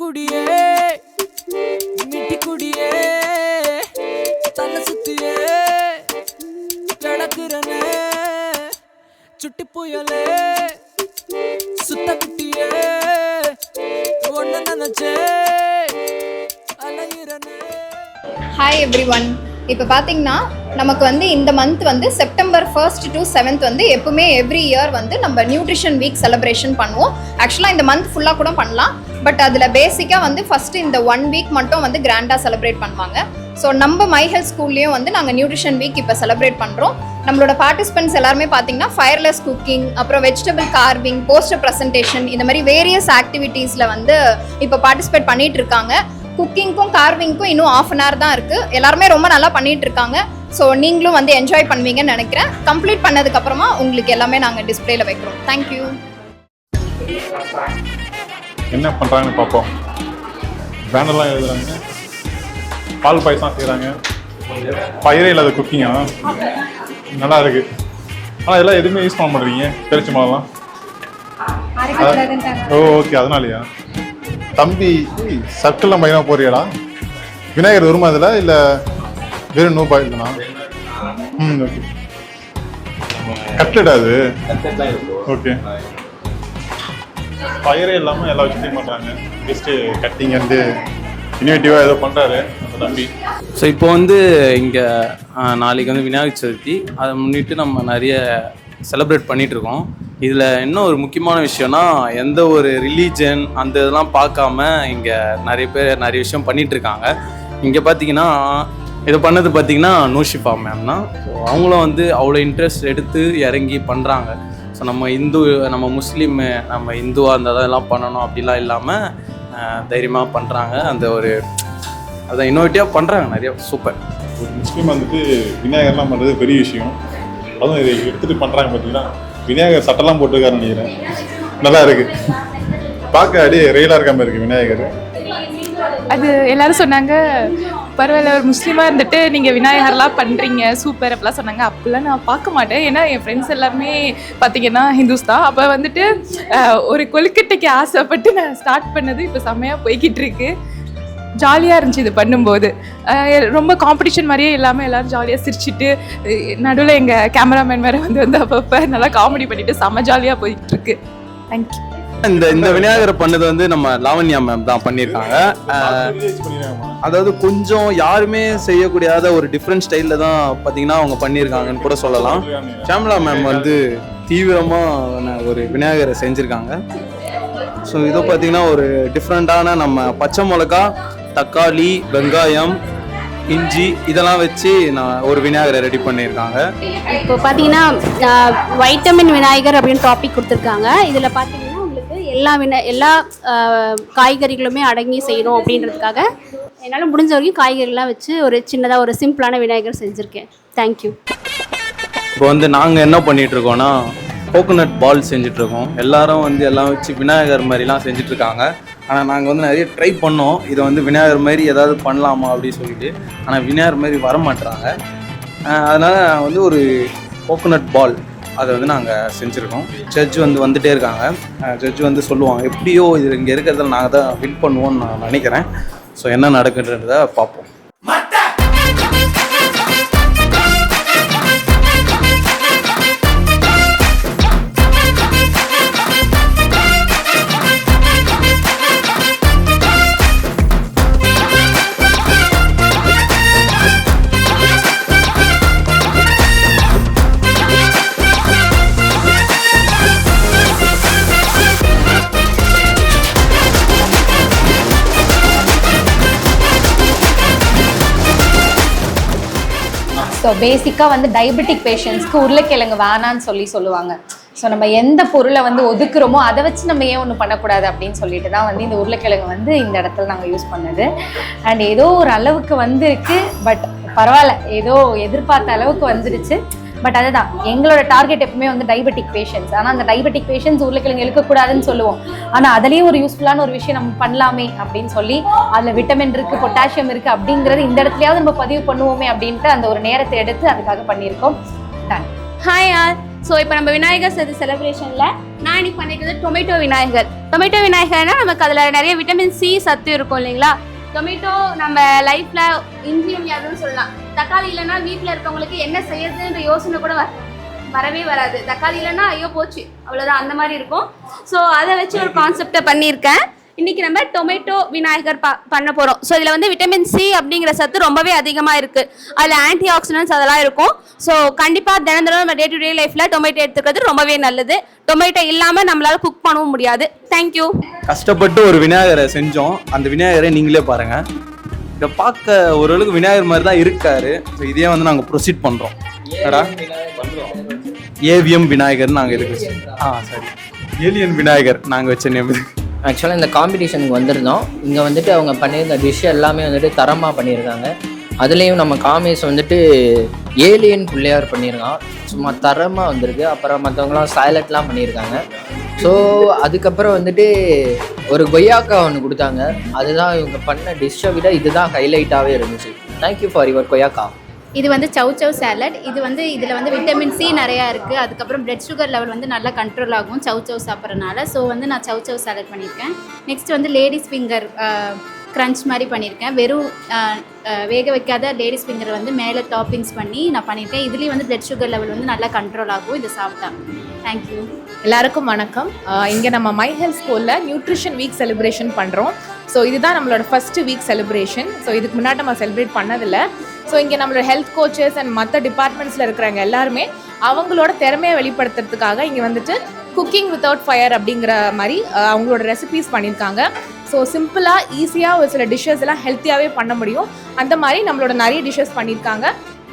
குடியே மிட்டி குடியே தலை சுத்தியே கிடக்குறனே சுட்டி புயலே சுத்த குட்டியே ஒன்னு நினைச்சே அலையிறனே. Hi everyone. இப்போ பார்த்தீங்கன்னா நமக்கு வந்து இந்த மந்த் வந்து செப்டம்பர் 1st to 7th வந்து எப்பவுமே எவ்ரி இயர் வந்து நம்ம நியூட்ரிஷன் வீக் செலிப்ரேஷன் பண்ணுவோம். ஆக்சுவலாக இந்த மந்த் ஃபுல்லாக கூட பண்ணலாம், பட் அதில் பேசிக்காக வந்து ஃபஸ்ட்டு இந்த 1 வீக் மட்டும் வந்து கிராண்டாக செலிப்ரேட் பண்ணுவாங்க. ஸோ நம்ம மை ஹெல்த் ஸ்கூல்லேயும் வந்து நாங்கள் நியூட்ரிஷன் வீக் இப்போ செலிப்ரேட் பண்ணுறோம். நம்மளோட பார்ட்டிசிபென்ட்ஸ் எல்லாருமே பார்த்தீங்கன்னா ஃபயர்லெஸ் குக்கிங், அப்புறம் வெஜிடபிள் கார்விங், போஸ்டர் ப்ரெசன்டேஷன், இந்த மாதிரி வேரியஸ் ஆக்டிவிட்டீஸில் வந்து இப்போ பார்ட்டிசிபேட் பண்ணிகிட்டு இருக்காங்க. குக்கிங்க்கும் கார்விங்க்கும் இன்னும் 1/2 hour தான் இருக்குது. எல்லாருமே ரொம்ப நல்லா பண்ணிகிட்டு இருக்காங்க. ஸோ நீங்களும் வந்து என்ஜாய் பண்ணுவீங்கன்னு நினைக்கிறேன். கம்ப்ளீட் பண்ணதுக்கப்புறமா உங்களுக்கு எல்லாமே நாங்கள் டிஸ்பிளேல வைக்கிறோம். தேங்க்யூ. என்ன பண்ணுறாங்கன்னு பார்ப்போம். பேனர்லாம் எழுதுறாங்க, பால் பாயசம் செய்கிறாங்க, பயிரே இல்லாத குக்கிங்கா நல்லா இருக்கு. ஆனால் இதெல்லாம் எதுவுமே யூஸ் பண்ண மாட்டேறீங்க, தெரிச்சு மாடலாம். ஓகே, அதனாலயா தம்பி சர்க்கிள்லாம் பயணம் போறியடா? விநாயகர் வருமா அதில் இல்லை வெறும் நோ பாயில் தானா? ஓகே. கட்லெட் அது? ஓகே. பயிரே இல்லாமல் எல்லா விஷயத்தையும் பண்ணுறாங்க. ஜஸ்ட்டு கட்டிங் வந்து இனோவேட்டிவாக ஏதோ பண்ணுறாரு அந்த தம்பி. ஸோ இப்போ வந்து இங்கே நாளைக்கு வந்து விநாயகர் சதுர்த்தி, அதை முன்னிட்டு நம்ம நிறைய செலிப்ரேட் பண்ணிகிட்ருக்கோம். இதில் இன்னும் ஒரு முக்கியமான விஷயம்னா, எந்த ஒரு ரிலீஜன் அந்த இதெல்லாம் பார்க்காம இங்கே நிறைய பேர் நிறைய விஷயம் பண்ணிகிட்ருக்காங்க. இங்கே பார்த்தீங்கன்னா இதை பண்ணது பார்த்தீங்கன்னா நூஷிஃபா மேம் தான். ஸோ அவங்களும் வந்து அவ்வளோ இன்ட்ரெஸ்ட் எடுத்து இறங்கி பண்ணுறாங்க. ஸோ நம்ம முஸ்லீமு, நம்ம இந்துவாக அந்த இதெல்லாம் பண்ணணும் அப்படிலாம் இல்லாமல் தைரியமாக பண்ணுறாங்க. அந்த ஒரு அதை இன்னோவேட்டிவாக பண்ணுறாங்க நிறைய. சூப்பர். ஒரு முஸ்லீம் வந்துட்டு விநாயகர்லாம் பண்ணுறது பெரிய விஷயம். அதுவும் இதை எடுத்துகிட்டு பண்ணுறாங்க. பார்த்தீங்கன்னா விநாயகர் சட்டெல்லாம் போட்டுருக்காருன்னு நினைக்கிறேன். நல்லா இருக்குது, பார்க்க அப்படியே ரெயிலாக இருக்காமல் இருக்குது விநாயகர். அது எல்லாரும் சொன்னாங்க, பரவாயில்ல ஒரு முஸ்லீமாக இருந்துட்டு நீங்கள் விநாயகர்லாம் பண்ணுறீங்க சூப்பர் அப்படிலாம் சொன்னாங்க. அப்படிலாம் நான் பார்க்க மாட்டேன், ஏன்னா என் ஃப்ரெண்ட்ஸ் எல்லாருமே பார்த்தீங்கன்னா ஹிந்துஸ் தான். அப்போ வந்துட்டு ஒரு கொழுக்கட்டைக்கு ஆசைப்பட்டு நான் ஸ்டார்ட் பண்ணது இப்போ செம்மையாக போய்கிட்டு இருக்கு. ஜாலியாக இருந்துச்சு இது பண்ணும்போது. ரொம்ப காம்படிஷன் மாதிரியே இல்லாமல் எல்லோரும் ஜாலியாக சிரிச்சுட்டு, நடுவில் எங்கள் கேமராமேன் வேறு வந்து அப்பப்போ நல்லா காமெடி பண்ணிவிட்டு செம்ம ஜாலியாக போயிட்டுருக்கு. தேங்க்யூ. இந்த விநாயகரை பண்ணது வந்து நம்ம லாவண்யா மேம் தான் பண்ணியிருக்காங்க. அதாவது கொஞ்சம் யாருமே செய்யக்கூடியாத ஒரு டிஃப்ரெண்ட் ஸ்டைலில் தான் பார்த்தீங்கன்னா அவங்க பண்ணியிருக்காங்கன்னு கூட சொல்லலாம். ஷாம்லா மேம் வந்து தீவிரமாக ஒரு விநாயகரை செஞ்சுருக்காங்க. ஸோ இதை பார்த்தீங்கன்னா ஒரு டிஃப்ரெண்ட்டான நம்ம பச்சை மிளகா, தக்காளி, வெங்காயம், இஞ்சி இதெல்லாம் வச்சு நான் ஒரு விநாயகரை ரெடி பண்ணியிருக்காங்க. இப்போ பார்த்தீங்கன்னா வைட்டமின் விநாயகர் அப்படின்னு டாபிக் கொடுத்துருக்காங்க. இதில் பார்த்தீங்கன்னா உங்களுக்கு எல்லா காய்கறிகளுமே அடங்கி செய்யணும் அப்படின்றதுக்காக என்னால் முடிஞ்ச வரைக்கும் காய்கறிலாம் வச்சு ஒரு சின்னதாக ஒரு சிம்பிளான விநாயகர் செஞ்சுருக்கேன். தேங்க்யூ. இப்போ வந்து நாங்கள் என்ன பண்ணிகிட்ருக்கோன்னா கோகோனட் பால் செஞ்சிட்ருக்கோம். எல்லாரும் வந்து எல்லாம் வச்சு விநாயகர் மாதிரிலாம் செஞ்சிட்ருக்காங்க. ஆனால் நாங்கள் வந்து நிறைய ட்ரை பண்ணோம், இதை வந்து விநாயகர் மாதிரி ஏதாவது பண்ணலாமா அப்படின்னு சொல்லிட்டு. ஆனால் விநாயகர் மாதிரி வர மாட்டுறாங்க. அதனால் வந்து ஒரு கோகோனட் பால் அதை வந்து நாங்கள் செஞ்சுருக்கோம். ஜட்ஜ் வந்துகிட்டே இருக்காங்க. ஜட்ஜ் வந்து சொல்லுவாங்க, எப்படியோ இது இங்கே இருக்கிறதில் நாங்கள் தான் வின் பண்ணுவோம்னு நான் நினைக்கிறேன். ஸோ என்ன நடக்குன்றதை பார்ப்போம். ஸோ பேசிக்காக வந்து டயபெட்டிக் பேஷண்ட்ஸ்க்கு உருளைக்கிழங்கு வேணான்னு சொல்லுவாங்க. ஸோ நம்ம எந்த பொருளை வந்து ஒதுக்குறோமோ அதை வச்சு நம்ம ஏன் ஒன்று பண்ணக்கூடாது அப்படின்னு சொல்லிட்டு தான் வந்து இந்த உருளைக்கிழங்கு வந்து இந்த இடத்துல நாங்கள் யூஸ் பண்ணது. அண்ட் ஏதோ ஒரு அளவுக்கு வந்துருக்கு, பட் பரவாயில்ல, ஏதோ எதிர்பார்த்த அளவுக்கு வந்துருச்சு. பட் அதுதான் எங்களோட டார்கெட் எப்பவுமே வந்து டயபெட்டிக் பேஷண்ட்ஸ். ஆனால் அந்த டயபெட்டிக் பேஷண்ட்ஸ் உருளைக்கிழங்கு எடுக்கக்கூடாதுன்னு சொல்லுவோம். ஆனால் அதுலேயும் ஒரு யூஸ்ஃபுல்லான ஒரு விஷயம் நம்ம பண்ணலாமே அப்படின்னு சொல்லி, அதில் விட்டமின் இருக்குது, பொட்டாசியம் இருக்குது அப்படிங்கிறது இந்த இடத்துலையாவது நம்ம பதிவு பண்ணுவோமே அப்படின்ட்டு அந்த ஒரு நேரத்தை எடுத்து அதுக்காக பண்ணியிருக்கோம். ஹாய் யார், ஸோ இப்போ நம்ம விநாயகர் சதுர்த்தி செலிப்ரேஷனில் நான் இன்னைக்கு பண்ணிக்கிறது டொமேட்டோ விநாயகர். டொமேட்டோ விநாயகர்னா நமக்கு அதில் நிறைய விட்டமின் சி சத்து இருக்கும் இல்லைங்களா. டொமேட்டோ நம்ம லைஃப்பில் இன்றியமையாதுன்னு சொல்லலாம். தக்காளி இல்லைன்னா வீட்டில் இருக்கவங்களுக்கு என்ன செய்யறதுன்ற யோசனை கூட வரவே வராது. தக்காளி இல்லைன்னா ஐயோ போச்சு அவ்வளோதான், அந்த மாதிரி இருக்கும். ஸோ அதை வச்சு ஒரு கான்செப்டை பண்ணியிருக்கேன். இன்றைக்கி நம்ம டொமேட்டோ விநாயகர் பண்ண போகிறோம். ஸோ இதில் வந்து விட்டமின் சி அப்படிங்கிற சத்து ரொம்பவே அதிகமாக இருக்குது. அதில் ஆன்டி ஆக்சிடென்ட்ஸ் அதெல்லாம் இருக்கும். ஸோ கண்டிப்பாக தினம் நம்ம டே டு டே லைஃப்பில் டொமேட்டோ எடுத்துக்கிறது ரொம்பவே நல்லது. டொமேட்டோ இல்லாமல் நம்மளால் குக் பண்ணவும் முடியாது. தேங்க்யூ. கஷ்டப்பட்டு ஒரு விநாயகரை செஞ்சோம். அந்த விநாயகரை நீங்களே பாருங்கள். இதை பார்க்க ஓரளவுக்கு விநாயகர் மாதிரி தான் இருக்காரு. ஸோ இதே வந்து நாங்கள் ப்ரொசீட் பண்ணுறோம். ஏவிஎம் விநாயகர் நாங்கள் இருக்கு. சரி, ஏலியன் விநாயகர் நாங்கள் வச்ச நேம். ஆக்சுவலாக இந்த காம்படிஷனுக்கு வந்திருந்தோம். இங்கே வந்துட்டு அவங்க பண்ணியிருந்த டிஷ் எல்லாமே வந்துட்டு தரமாக பண்ணியிருக்காங்க. அதுலேயும் நம்ம காமேஷ் வந்துட்டு ஏலியன் பிள்ளையார் பண்ணியிருக்கான், சும்மா தரமாக வந்திருக்கு. அப்புறம் மற்றவங்களாம் சைலட்லாம் பண்ணியிருக்காங்க. ஸோ அதுக்கப்புறம் வந்துட்டு ஒரு கொய்யாக்கா ஒன்று கொடுத்தாங்க. அதுதான் இவங்க பண்ண டிஷ்ஷை விட இதுதான் ஹைலைட்டாகவே இருந்துச்சு. தேங்க்யூ ஃபார் யுவர் கொய்யாக்கா. இது வந்து சவ் சாலட். இது வந்து இதில் வந்து விட்டமின் சி நிறையா இருக்குது. அதுக்கப்புறம் பிளட் சுகர் லெவல் வந்து நல்லா கண்ட்ரோல் ஆகும் சவ் சாப்பிட்றதுனால. ஸோ வந்து நான் சவ் சாலட் பண்ணியிருக்கேன். நெக்ஸ்ட் வந்து லேடிஸ் ஃபிங்கர் க்ரன்ச் மாதிரி பண்ணியிருக்கேன். வெறும் வேக வைக்காத லேடிஸ் ஃபிங்கர் வந்து மேலே டாப்பிங்ஸ் பண்ணி நான் பண்ணியிருக்கேன். இதுலேயும் வந்து பிளட் சுகர் லெவல் வந்து நல்லா கண்ட்ரோல் ஆகும் இது சாப்பிட்டா. தேங்க்யூ. எல்லாருக்கும் வணக்கம். இங்கே நம்ம மை ஹெல்த் ஸ்கூலில் நியூட்ரிஷன் வீக் செலிப்ரேஷன் பண்ணுறோம். ஸோ இதுதான் நம்மளோட ஃபஸ்ட்டு வீக் செலிப்ரேஷன். ஸோ இதுக்கு முன்னாடி நம்ம செலிப்ரேட் பண்ணதில்லை. ஸோ இங்கே நம்மளோட ஹெல்த் கோச்சஸ் அண்ட் மற்ற டிபார்ட்மெண்ட்ஸில் இருக்கிறவங்க எல்லாருமே அவங்களோட திறமையை வெளிப்படுத்துறதுக்காக இங்கே வந்துட்டு குக்கிங் வித்தவுட் ஃபயர் அப்படிங்கிற மாதிரி அவங்களோட ரெசிபீஸ் பண்ணியிருக்காங்க. ஸோ சிம்பிளாக ஈஸியாக ஒரு சில டிஷ்ஷஸ் எல்லாம் ஹெல்த்தியாகவே பண்ண முடியும். அந்த மாதிரி நம்மளோட நிறைய டிஷ்ஷஸ் பண்ணியிருக்காங்க.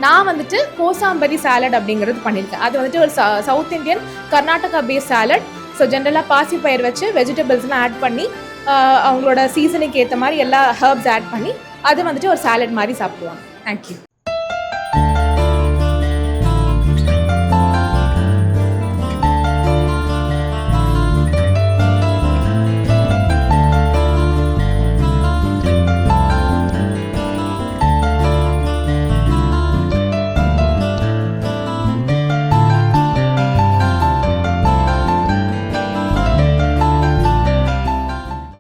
நான் வந்துட்டு கோசாம்பரி சாலட் அப்படிங்கிறது பண்ணியிருக்கேன். அது வந்துட்டு ஒரு south Indian Karnataka base salad. So ஜென்ரலாக பாசி பயிர் வச்சு வெஜிடபிள்ஸ்லாம் ஆட் பண்ணி அவங்களோட சீசனுக்கு ஏற்ற மாதிரி எல்லா ஹர்ப்ஸ் ஆட் பண்ணி அது வந்துட்டு ஒரு சாலட் மாதிரி சாப்பிடுவாங்க. தேங்க்யூ.